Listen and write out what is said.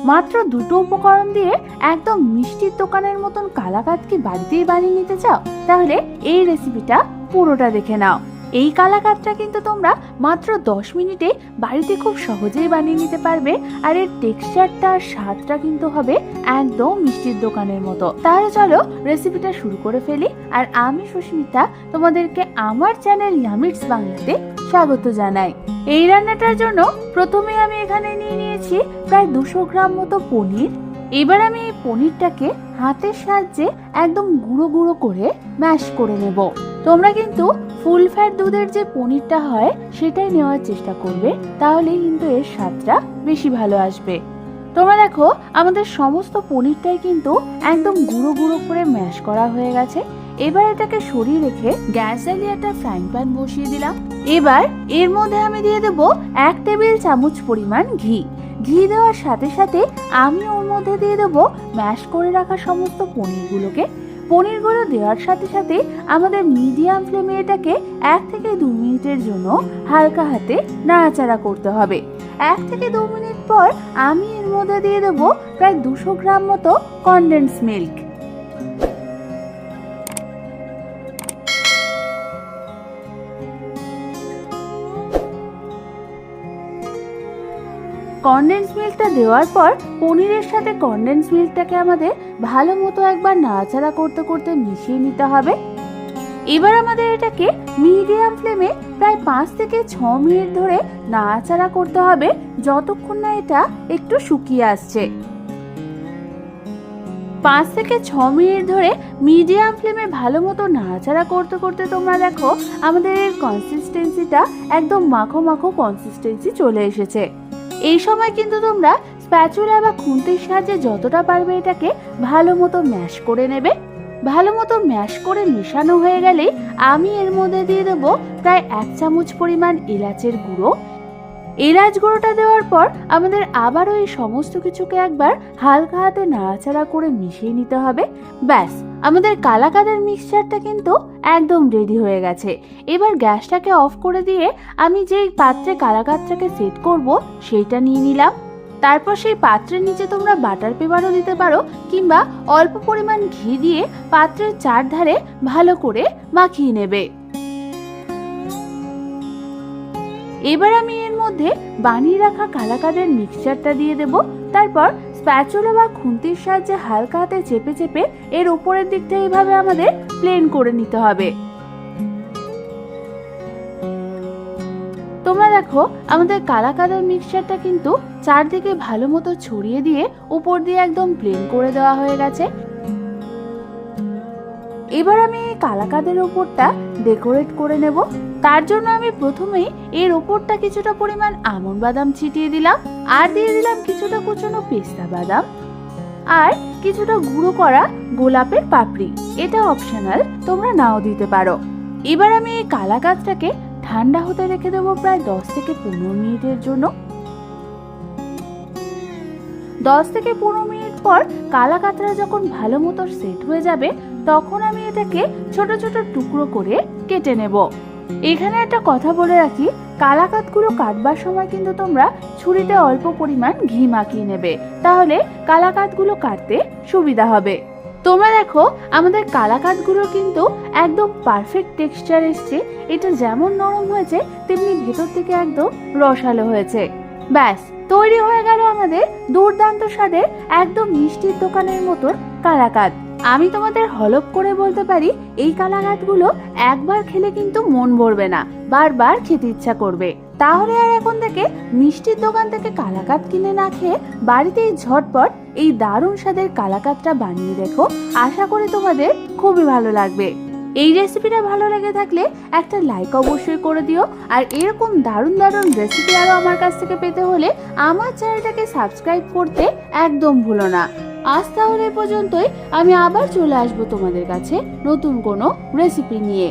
মাত্র দুটো উপকরণ দিয়ে একদম মিষ্টির দোকানের মতন কালাকাঁদ কি বাড়িতেই বানিয়ে নিতে চাও? তাহলে এই রেসিপিটা পুরোটা দেখে নাও। এই কালাকাঁদটা কিন্তু তোমরা মাত্র 10 মিনিটে বাড়িতে খুব সহজেই বানিয়ে নিতে পারবে। আর এর টেক্সচারটা আর স্বাদটা কিন্তু হবে একদম মিষ্টির দোকানের মতো। তাহলে চলো রেসিপিটা শুরু করে ফেলি। আর আমি সুস্মিতা তোমাদেরকে আমার চ্যানেল ইয়ামিটস বাংলাতে স্বাগত জানাই। এই রান্নাটার জন্য প্রথমে আমি এখানে নিয়ে নিয়েছি প্রায় 200 গ্রাম মতো পনির। এবার আমি এই পনিরটাকে হাতের সাহায্যে একদম গুঁড়ো গুঁড়ো করে ম্যাশ করে নেব। তোমরা কিন্তু ফুল ফ্যাট দুধের যে পনিরটা হয় সেটাই নেওয়ার চেষ্টা করবে, তাহলে কিন্তু এর স্বাদটা বেশি ভালো আসবে। তোমরা দেখো আমাদের সমস্ত পনিরটাই কিন্তু একদম গুঁড়ো গুঁড়ো করে ম্যাশ করা হয়ে গেছে। এবার এটাকে সরিয়ে রেখে গ্যাস জ্বালিয়ে একটা ফ্রাইং প্যান বসিয়ে দিলাম। এবার এর মধ্যে আমি দিয়ে দেবো 1 টেবিল চামচ পরিমাণ ঘি। ঘি দেওয়ার সাথে সাথে আমি ওর মধ্যে দিয়ে দেবো ম্যাশ করে রাখা সমস্ত পনিরগুলোকে। পনিরগুলো দেওয়ার সাথে সাথে আমাদের মিডিয়াম ফ্লেমে এটাকে 1 থেকে 2 মিনিটের জন্য হালকা হাতে নাড়াচাড়া করতে হবে। 1 থেকে 2 মিনিট পর আমি এর মধ্যে দিয়ে দেবো প্রায় 200 গ্রাম মতো কনডেন্স মিল্ক। কনডেন্স মিল্কটা দেওয়ার পর পনিরের সাথে কনডেন্স মিল্কটাকে আমাদের ভালো মতো একবার নাড়াচাড়া করতে করতে মিশিয়ে নিতে হবে। এবার আমাদের এটাকে মিডিয়াম ফ্লেমে প্রায় 5 থেকে 6 মিনিট ধরে নাড়াচাড়া করতে হবে, যতক্ষণ না এটা একটু শুকিয়ে আসছে। 5 থেকে 6 মিনিট ধরে মিডিয়াম ফ্লেমে ভালো মতো নাড়াচাড়া করতে করতে তোমরা দেখো আমাদের এর কনসিস্টেন্সিটা একদম মাখো মাখো কনসিস্টেন্সি চলে এসেছে। এই সময় কিন্তু তোমরা স্প্যাচুলা বা খুন্তির সাহায্যে যতটা পারবে এটাকে ভালো মতো ম্যাশ করে নেবে। ভালো মতো ম্যাশ করে মেশানো হয়ে গেলেই আমি এর মধ্যে দিয়ে দেবো প্রায় 1 চামচ পরিমাণ এলাচের গুঁড়ো। এলাচ গুঁড়োটা দেওয়ার পর আমাদের আবারও এই সমস্ত কিছুকে একবার হালকা হাতে নাড়াচাড়া করে মিশিয়ে নিতে হবে। ব্যাস, আমাদের কালাকাঁদের মিক্সচারটা কিন্তু একদম রেডি হয়ে গেছে। এবার গ্যাসটাকে অফ করে দিয়ে আমি যেই পাত্রে কালাকাঁদটাকে সেট করব সেইটা নিয়ে নিলাম। তারপর সেই পাত্রের নিচে তোমরা বাটার পেপারও দিতে পারো, কিংবা অল্প পরিমাণ ঘি দিয়ে পাত্রের চারধারে ভালো করে মাখিয়ে নেবে। এবার আমি এর মধ্যে বানিয়ে রাখা কালাকাঁদের মিক্সচারটা দিয়ে দেব। তারপর স্প্যাচুলা বা খুন্তির সাহায্যে হালকা হাতে চেপে চেপে এর উপরের দিকটা এইভাবে আমাদের প্লেন করে নিতে হবে। তোমরা দেখো আমাদের কালাকাঁদের মিক্সচারটা কিন্তু চারদিকে ভালো মতো ছড়িয়ে দিয়ে উপর দিয়ে একদম প্লেন করে দেওয়া হয়ে গেছে। এবার আমি এই কালাকাঁদের উপরটা ডেকোরেট করে নেব। তার জন্য আমি প্রথমেই এর উপরটা কিছুটা পরিমাণ আমন্ড বাদাম ছিটিয়ে দিলাম, আর দিয়ে দিলাম কিছুটা কুচনো পেস্তা বাদাম, আর কিছুটা গুঁড়ো করা গোলাপের পাপড়ি। এটা অপশনাল, তোমরা নাও দিতে পারো। এবার আমি এই কালাকাঁদটাকে ঠান্ডা হতে রেখে দেবো প্রায় 10 থেকে 15 মিনিটের জন্য। 10 থেকে 15 মিনিট পর কালাকাঁদটা যখন ভালো মতো সেট হয়ে যাবে তখন আমি এটাকে ছোট ছোট টুকরো করে কেটে নেব। এখানে একটা কথা বলে রাখি, কালাকাঁদগুলো কাটবার সময় কিন্তু তোমরা ছুরিতে অল্প পরিমাণ ঘি মাখিয়ে নেবে, তাহলে কালাকাঁদগুলো কাটতে সুবিধা হবে। তোমরা দেখো আমাদের কালাকাঁদগুলো কিন্তু একদম পারফেক্ট টেক্সচার এসছে। এটা যেমন নরম হয়েছে তেমনি ভেতর থেকে একদম রসালো হয়েছে। ব্যাস, তৈরি হয়ে গেল আমাদের দুর্দান্ত স্বাদের একদম মিষ্টির দোকানের মতন কালাকাঁদ। আমি তোমাদের হলপ করে বলতে পারি এই কালাকাঁদগুলো একবার খেলে কিন্তু মন ভরবে না, বারবার খেতে ইচ্ছা করবে। তাহলে আর এখন থেকে মিষ্টির দোকান থেকে কালাকাঁদ কিনে না খেয়ে বাড়িতেই ঝটপট এই দারুণ স্বাদের কালাকাঁদটা বানিয়ে দেখো। আশা করি তোমাদের খুবই ভালো লাগবে। এই রেসিপিটা ভালো লেগে থাকলে একটা লাইক অবশ্যই করে দিও। আর এরকম দারুণ দারুণ রেসিপি আরো আমার কাছ থেকে পেতে হলে আমার চ্যানেলটাকে সাবস্ক্রাইব করতে একদম ভুলো না। আজ তাহলে পর্যন্তই, আমি আবার চলে আসবো তোমাদের কাছে নতুন কোনো রেসিপি নিয়ে।